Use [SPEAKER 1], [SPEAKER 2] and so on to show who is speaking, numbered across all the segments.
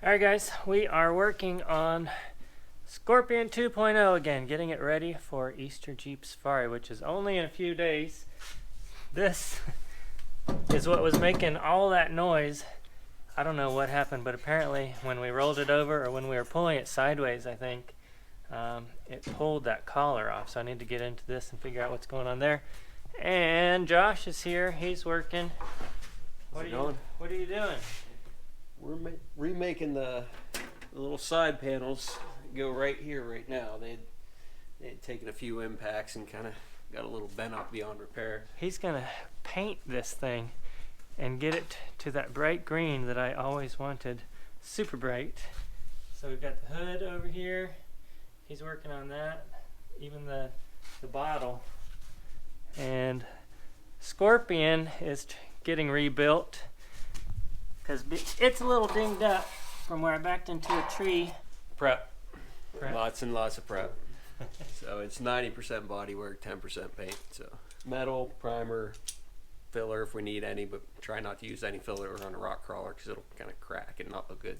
[SPEAKER 1] Alright guys, we are working on Scorpion 2.0 again, getting it ready for Easter Jeep Safari, which is only in a few days. This is what was making all that noise. I don't know what happened, but apparently when we rolled it over, or when we were pulling it sideways, I think, it pulled that collar off. So I need to get into this and figure out what's going on there. And Josh is here, he's working. What are you doing?
[SPEAKER 2] We're remaking the little side panels go right here right now. They'd taken a few impacts and kind of got a little bent up beyond repair.
[SPEAKER 1] He's gonna paint this thing and get it to that bright green that I always wanted, super bright. So we've got the hood over here. He's working on that, even the bottle. And Scorpion is getting rebuilt because it's a little dinged up from where I backed into a tree.
[SPEAKER 2] Prep. Lots and lots of prep. So it's 90% bodywork, 10% paint. So metal, primer, filler if we need any, but try not to use any filler on a rock crawler because it'll kind of crack and not look good.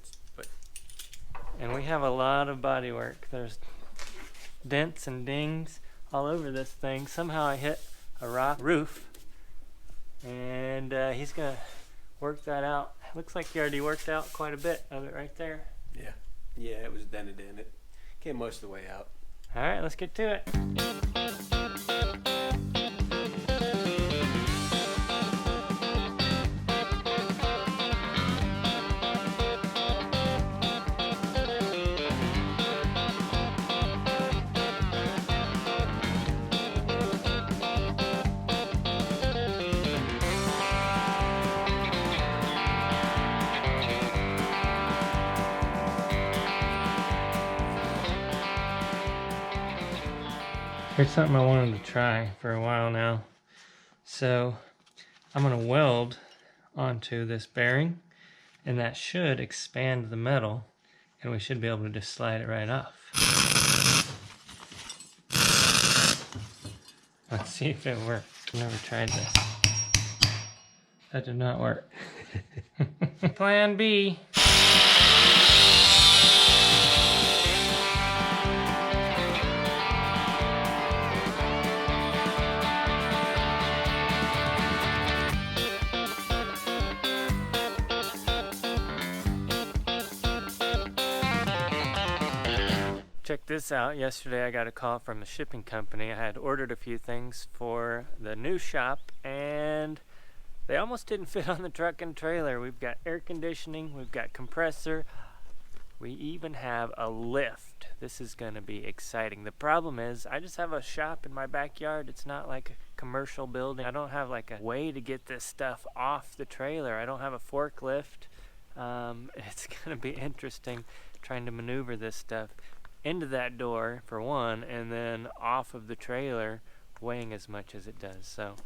[SPEAKER 1] And we have a lot of bodywork. There's dents and dings all over this thing. Somehow I hit a rock roof, and he's gonna work that out. Looks like he already worked out quite a bit of it right there.
[SPEAKER 2] Yeah, it was dented in. It came most of the way out.
[SPEAKER 1] All right, let's get to it. Here's something I wanted to try for a while now. So I'm going to weld onto this bearing, and that should expand the metal, and we should be able to just slide it right off. Let's see if it works. I've never tried this. That did not work. Plan B. Check this out. Yesterday I got a call from the shipping company. I had ordered a few things for the new shop and they almost didn't fit on the truck and trailer. We've got air conditioning, we've got compressor, we even have a lift. This is going to be exciting. The problem is I just have a shop in my backyard. It's not like a commercial building. I don't have like a way to get this stuff off the trailer. I don't have a forklift. It's going to be interesting trying to maneuver this stuff into that door for one, and then off of the trailer weighing as much as it does. So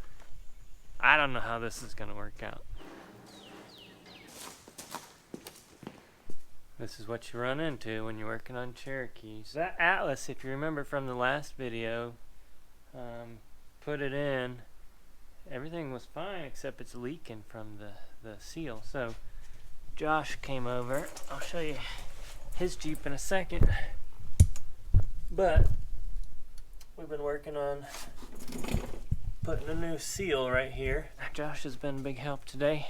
[SPEAKER 1] I don't know how this is going to work out. This is what you run into when you're working on Cherokees. That Atlas, if you remember from the last video, put it in, everything was fine except it's leaking from the seal. So Josh came over. I'll show you his Jeep in a second. But we've been working on putting a new seal right here. Josh has been a big help today.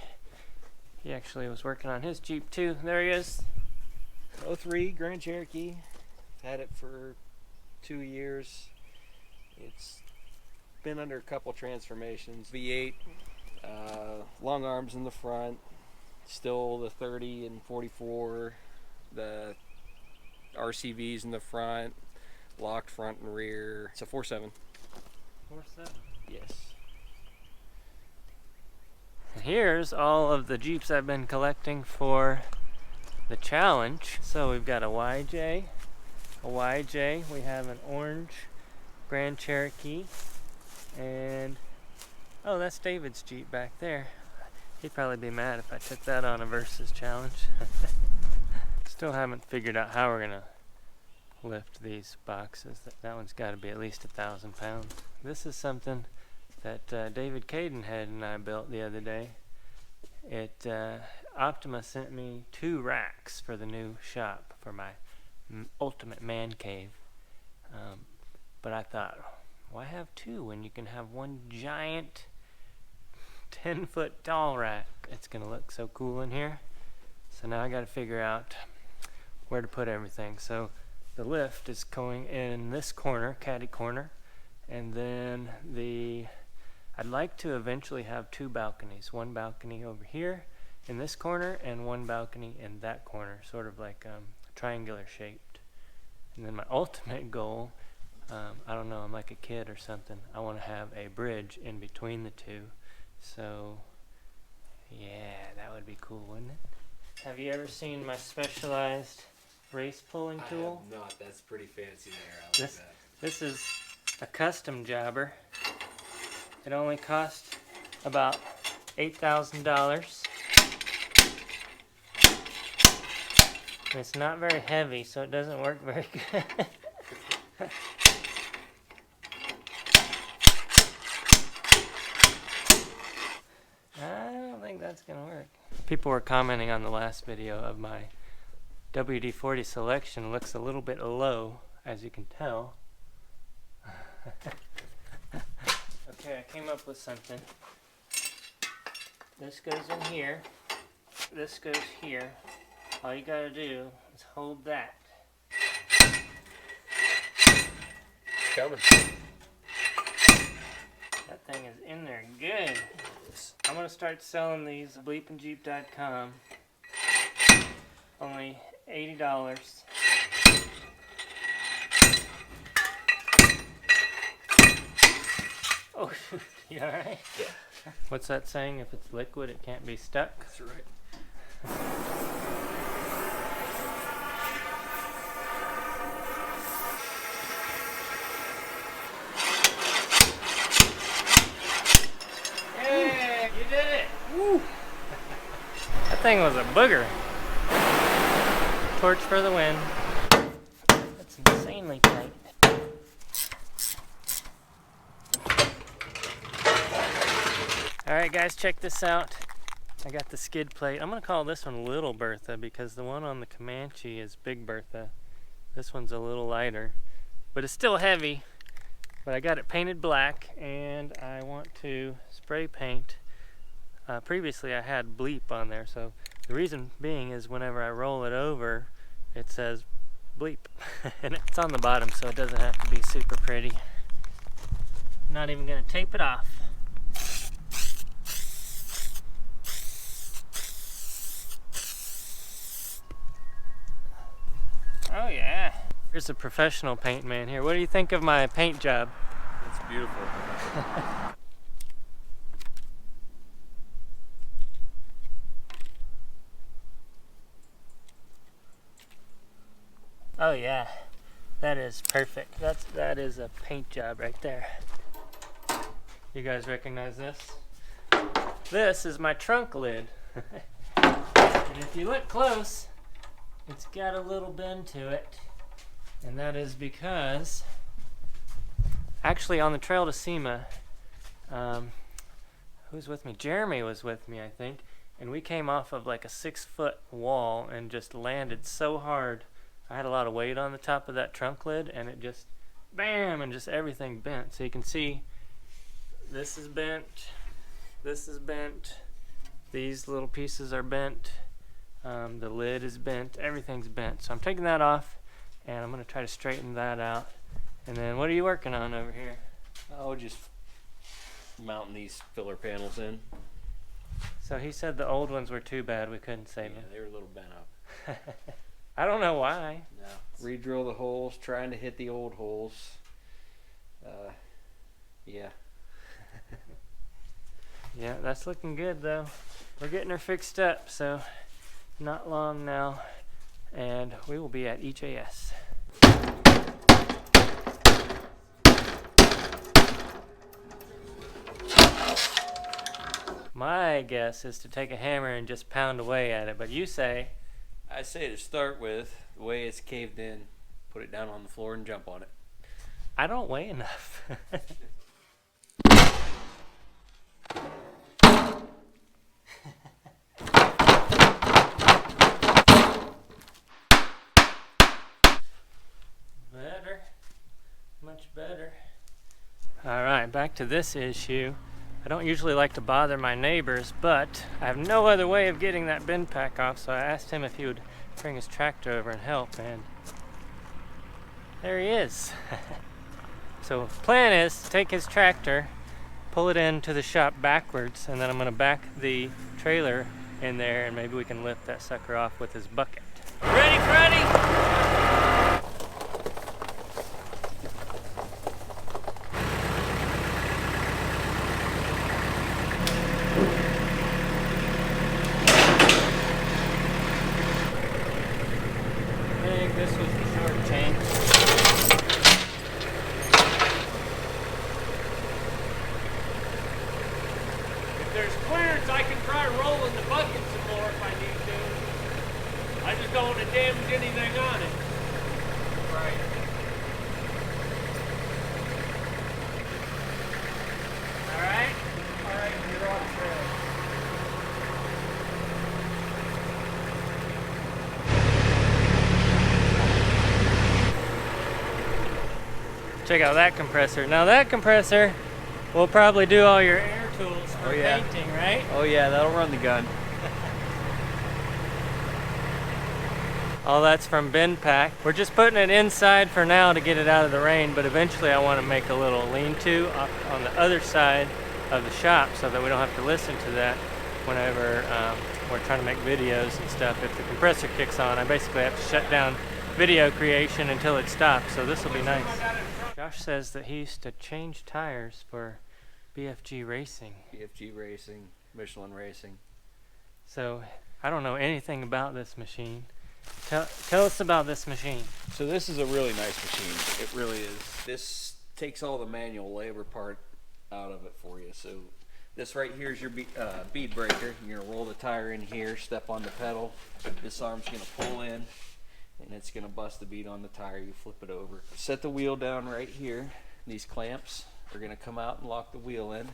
[SPEAKER 1] He actually was working on his Jeep too. There he is. 03 Grand Cherokee. Had it for 2 years. It's been under a couple transformations. V8, long arms in the front. Still the 30 and 44. The RCVs in the front. Locked front and rear. It's a 4.7. 4.7?
[SPEAKER 2] Yes.
[SPEAKER 1] Here's all of the Jeeps I've been collecting for the challenge. So we've got a YJ, we have an orange Grand Cherokee, and oh, that's David's Jeep back there. He'd probably be mad if I took that on a versus challenge. Still haven't figured out how we're gonna lift these boxes. That one's got to be at least 1,000 pounds. This is something that David Cadenhead and I built the other day. Optima sent me 2 racks for the new shop for my ultimate man cave. But I thought, why have 2 when you can have one giant 10-foot tall rack? It's gonna look so cool in here. So now I gotta figure out where to put everything. So the lift is going in this corner, caddy corner, and then I'd like to eventually have 2 balconies. One balcony over here in this corner and one balcony in that corner, sort of like triangular shaped. And then my ultimate goal, I don't know, I'm like a kid or something, I want to have a bridge in between the 2. So yeah, that would be cool, wouldn't it? Have you ever seen my specialized race pulling tool?
[SPEAKER 2] I have not. That's pretty fancy there. I like that.
[SPEAKER 1] This is a custom jobber. It only cost about $8,000. And it's not very heavy, so it doesn't work very good. I don't think that's gonna work. People were commenting on the last video of my WD-40 selection. Looks a little bit low, as you can tell. Okay, I came up with something. This goes in here. This goes here. All you gotta do is hold that.
[SPEAKER 2] It's coming.
[SPEAKER 1] That thing is in there good. I'm gonna start selling these at BleepinJeep.com. Only $80. Oh, you alright?
[SPEAKER 2] Yeah.
[SPEAKER 1] What's that saying? If it's liquid, it can't be stuck?
[SPEAKER 2] That's right.
[SPEAKER 1] Hey, you did it! Woo! That thing was a booger. Torch for the win. That's insanely tight. Alright guys, check this out. I got the skid plate. I'm going to call this one Little Bertha because the one on the Comanche is Big Bertha. This one's a little lighter, but it's still heavy. But I got it painted black and I want to spray paint. Previously I had bleep on there, so the reason being is whenever I roll it over, it says bleep. And it's on the bottom, so it doesn't have to be super pretty. I'm not even going to tape it off. Oh yeah. Here's a professional paint man here. What do you think of my paint job?
[SPEAKER 2] It's beautiful.
[SPEAKER 1] Oh yeah. That is perfect. That is a paint job right there. You guys recognize this? This is my trunk lid. And if you look close, it's got a little bend to it. And that is because, actually on the trail to SEMA, who's with me? Jeremy was with me, I think. And we came off of like a 6-foot wall and just landed so hard. I had a lot of weight on the top of that trunk lid and it just, bam, and just everything bent. So you can see this is bent, this is bent, these little pieces are bent, the lid is bent, everything's bent. So I'm taking that off and I'm going to try to straighten that out. And then what are you working on over here?
[SPEAKER 2] Oh, just mounting these filler panels in.
[SPEAKER 1] So he said the old ones were too bad, we couldn't save them.
[SPEAKER 2] They were a little bent up.
[SPEAKER 1] I don't know why.
[SPEAKER 2] No. Re-drill the holes, trying to hit the old holes. Yeah.
[SPEAKER 1] Yeah, that's looking good though. We're getting her fixed up, so not long now. And we will be at EJS. My guess is to take a hammer and just pound away at it, but you say?
[SPEAKER 2] I say to start with, the way it's caved in, put it down on the floor and jump on it.
[SPEAKER 1] I don't weigh enough. back to this issue. I don't usually like to bother my neighbors, but I have no other way of getting that bin pack off, so I asked him if he would bring his tractor over and help, and there he is. So plan is to take his tractor, pull it into the shop backwards, and then I'm gonna back the trailer in there and maybe we can lift that sucker off with his bucket. Ready, Freddy? This was the short chain.
[SPEAKER 3] If there's clearance, I can try rolling the bucket some more if I need to. I just don't want to damage anything on it. Right.
[SPEAKER 1] Alright?
[SPEAKER 3] Alright, you're on trail.
[SPEAKER 1] Check out that compressor. Now that compressor will probably do all your air tools for painting, right?
[SPEAKER 2] Oh yeah, that'll run the gun.
[SPEAKER 1] All that's from bin pack. We're just putting it inside for now to get it out of the rain, but eventually I want to make a little lean-to on the other side of the shop so that we don't have to listen to that whenever we're trying to make videos and stuff. If the compressor kicks on, I basically have to shut down video creation until it stops, so this will be nice. Josh says that he used to change tires for BFG Racing.
[SPEAKER 2] BFG Racing, Michelin Racing.
[SPEAKER 1] So I don't know anything about this machine. Tell us about this machine.
[SPEAKER 2] So this is a really nice machine. It really is. This takes all the manual labor part out of it for you. So this right here is your bead breaker. You're going to roll the tire in here, step on the pedal. This arm's going to pull in, and it's going to bust the bead on the tire. You flip it over. Set the wheel down right here. These clamps are going to come out and lock the wheel in.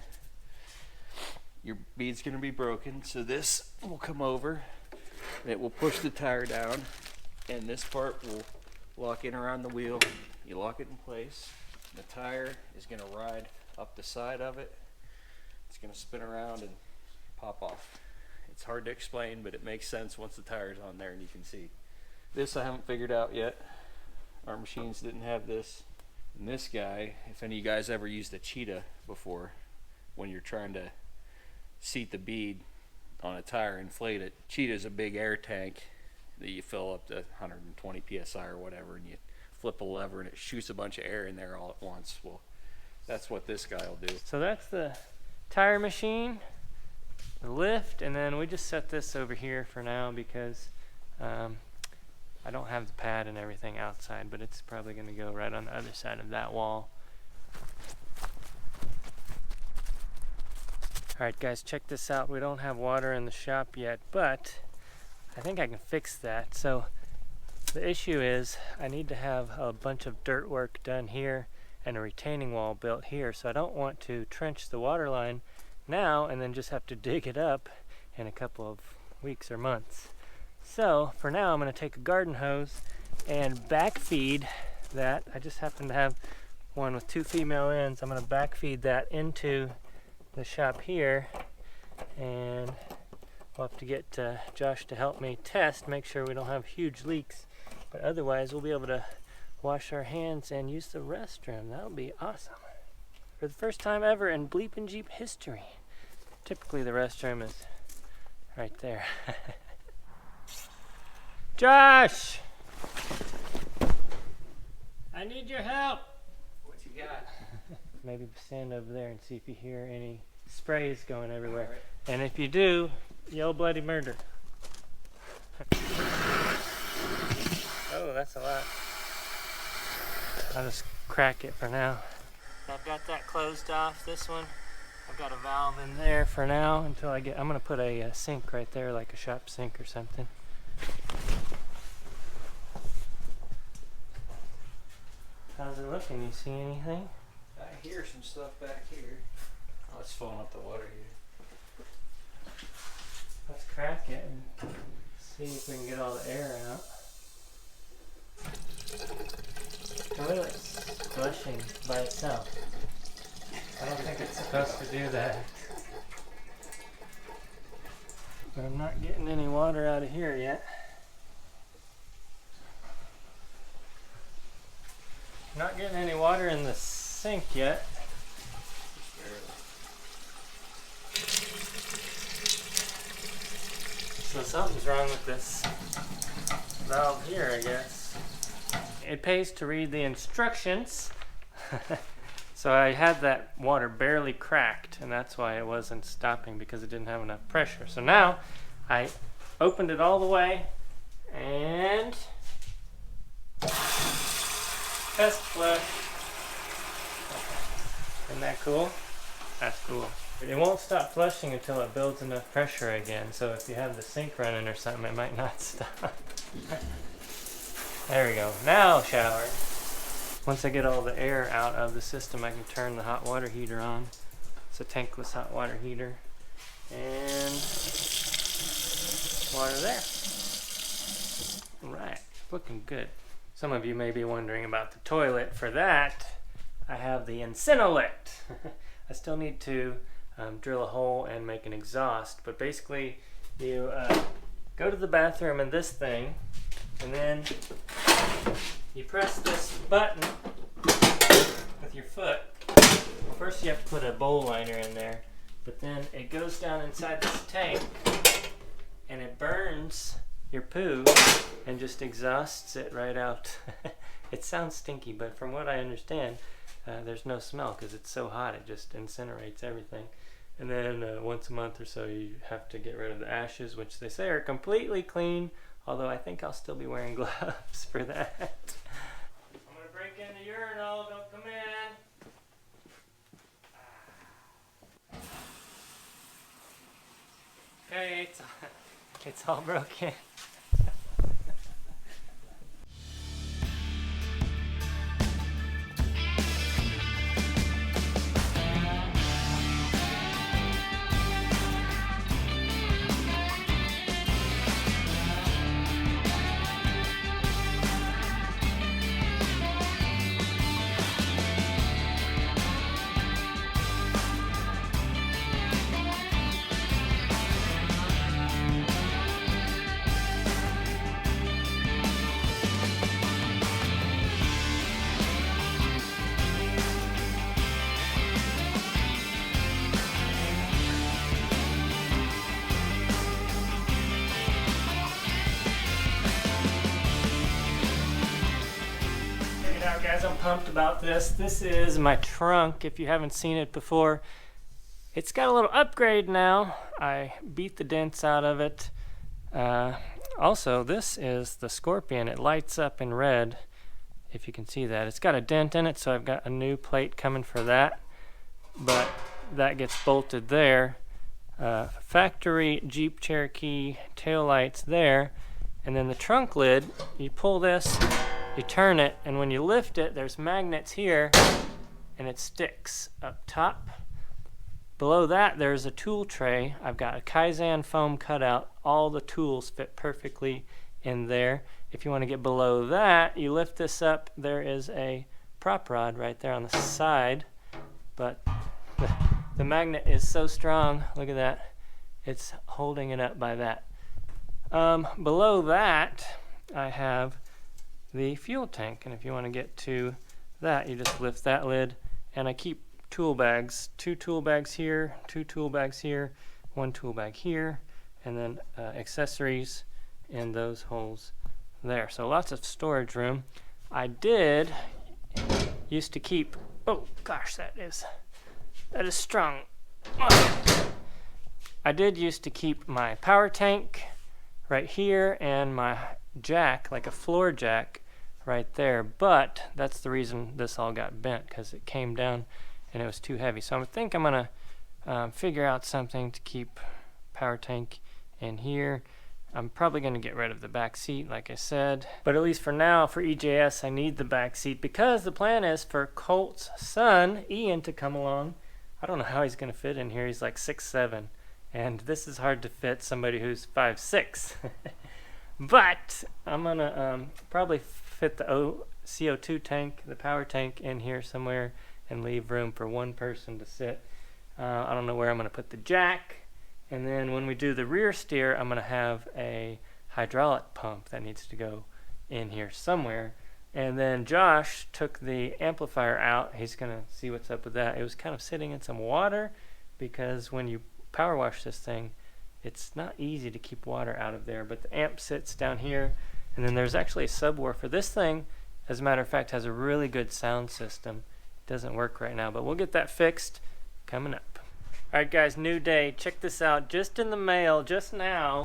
[SPEAKER 2] Your bead's going to be broken, so this will come over. It will push the tire down, and this part will lock in around the wheel. You lock it in place. The tire is going to ride up the side of it. It's going to spin around and pop off. It's hard to explain, but it makes sense once the tire's on there and you can see. This I haven't figured out yet. Our machines didn't have this. And this guy, if any of you guys ever used a cheetah before, when you're trying to seat the bead on a tire, inflate it. Cheetah's a big air tank that you fill up to 120 psi or whatever, and you flip a lever and it shoots a bunch of air in there all at once. Well, that's what this guy will do.
[SPEAKER 1] So that's the tire machine, the lift, and then we just set this over here for now because I don't have the pad and everything outside, but it's probably going to go right on the other side of that wall. Alright guys, check this out. We don't have water in the shop yet, but I think I can fix that. So the issue is I need to have a bunch of dirt work done here and a retaining wall built here. So I don't want to trench the water line now and then just have to dig it up in a couple of weeks or months. So for now I'm going to take a garden hose and backfeed that. I just happen to have one with 2 female ends. I'm going to backfeed that into the shop here, and we'll have to get Josh to help me test, make sure we don't have huge leaks, but otherwise we'll be able to wash our hands and use the restroom. That'll be awesome. For the first time ever in BleepinJeep history. Typically the restroom is right there. Josh! I need your help!
[SPEAKER 2] What you got?
[SPEAKER 1] Maybe stand over there and see if you hear any sprays going everywhere. Right. And if you do, yell bloody murder. Oh, that's a lot. I'll just crack it for now. I've got that closed off, this one. I've got a valve in there for now until I'm gonna put a sink right there, like a shop sink or something. How's it looking? You see anything?
[SPEAKER 2] I hear some stuff back here. Oh, it's filling up the water here.
[SPEAKER 1] Let's crack it and see if we can get all the air out. The toilet's flushing by itself. I don't think it's supposed to do that. But I'm not getting any water out of here yet. Not getting any water in the sink yet. So something's wrong with this valve here, I guess. It pays to read the instructions. So I had that water barely cracked, and that's why it wasn't stopping, because it didn't have enough pressure. So now I opened it all the way and test flush. Isn't that cool? That's cool. It won't stop flushing until it builds enough pressure again. So if you have the sink running or something, it might not stop. There we go. Now shower. Once I get all the air out of the system, I can turn the hot water heater on. It's a tankless hot water heater. And water there. Right, looking good. Some of you may be wondering about the toilet. For that, I have the Incinolit. I still need to drill a hole and make an exhaust, but basically you go to the bathroom in this thing, and then you press this button with your foot. First you have to put a bowl liner in there, but then it goes down inside this tank and it burns your poo and just exhausts it right out. It sounds stinky, but from what I understand, there's no smell because it's so hot, it just incinerates everything. And then once a month or so you have to get rid of the ashes, which they say are completely clean, although I think I'll still be wearing gloves for that. I'm gonna break in the urinal, don't come in. Okay, it's all broken. Guys, I'm pumped about this. This is my trunk. If you haven't seen it before, it's got a little upgrade now. I beat the dents out of it. Also, this is the Scorpion. It lights up in red, if you can see that. It's got a dent in it, so I've got a new plate coming for that, but that gets bolted there. Factory Jeep Cherokee taillights there, and then the trunk lid, you pull this, you turn it, and when you lift it, there's magnets here, and it sticks up top. Below that, there's a tool tray. I've got a Kaizen foam cutout. All the tools fit perfectly in there. If you want to get below that, you lift this up. There is a prop rod right there on the side, but the magnet is so strong. Look at that. It's holding it up by that. Below that, I have the fuel tank, and if you want to get to that, you just lift that lid, and I keep tool bags, 2 tool bags here, 2 tool bags here, 1 tool bag here, and then accessories in those holes there. So lots of storage room. I used to keep, oh gosh, that is strong. I used to keep my power tank right here and my jack, like a floor jack, right there, but that's the reason this all got bent, because it came down and it was too heavy. So I think I'm gonna figure out something to keep power tank in here. I'm probably gonna get rid of the back seat, like I said, but at least for now, for EJS, I need the back seat because the plan is for Colt's son Ian to come along. I don't know how he's gonna fit in here. He's like 6'7", and this is hard to fit somebody who's 5'6". But I'm gonna probably fit the CO2 tank, the power tank, in here somewhere, and leave room for one person to sit. I don't know where I'm going to put the jack. And then when we do the rear steer, I'm going to have a hydraulic pump that needs to go in here somewhere. And then Josh took the amplifier out. He's going to see what's up with that. It was kind of sitting in some water because when you power wash this thing, it's not easy to keep water out of there. But the amp sits down here. And then there's actually a subwoofer. This thing, as a matter of fact, has a really good sound system. It doesn't work right now, but we'll get that fixed coming up. Alright guys, new day. Check this out. Just in the mail, just now,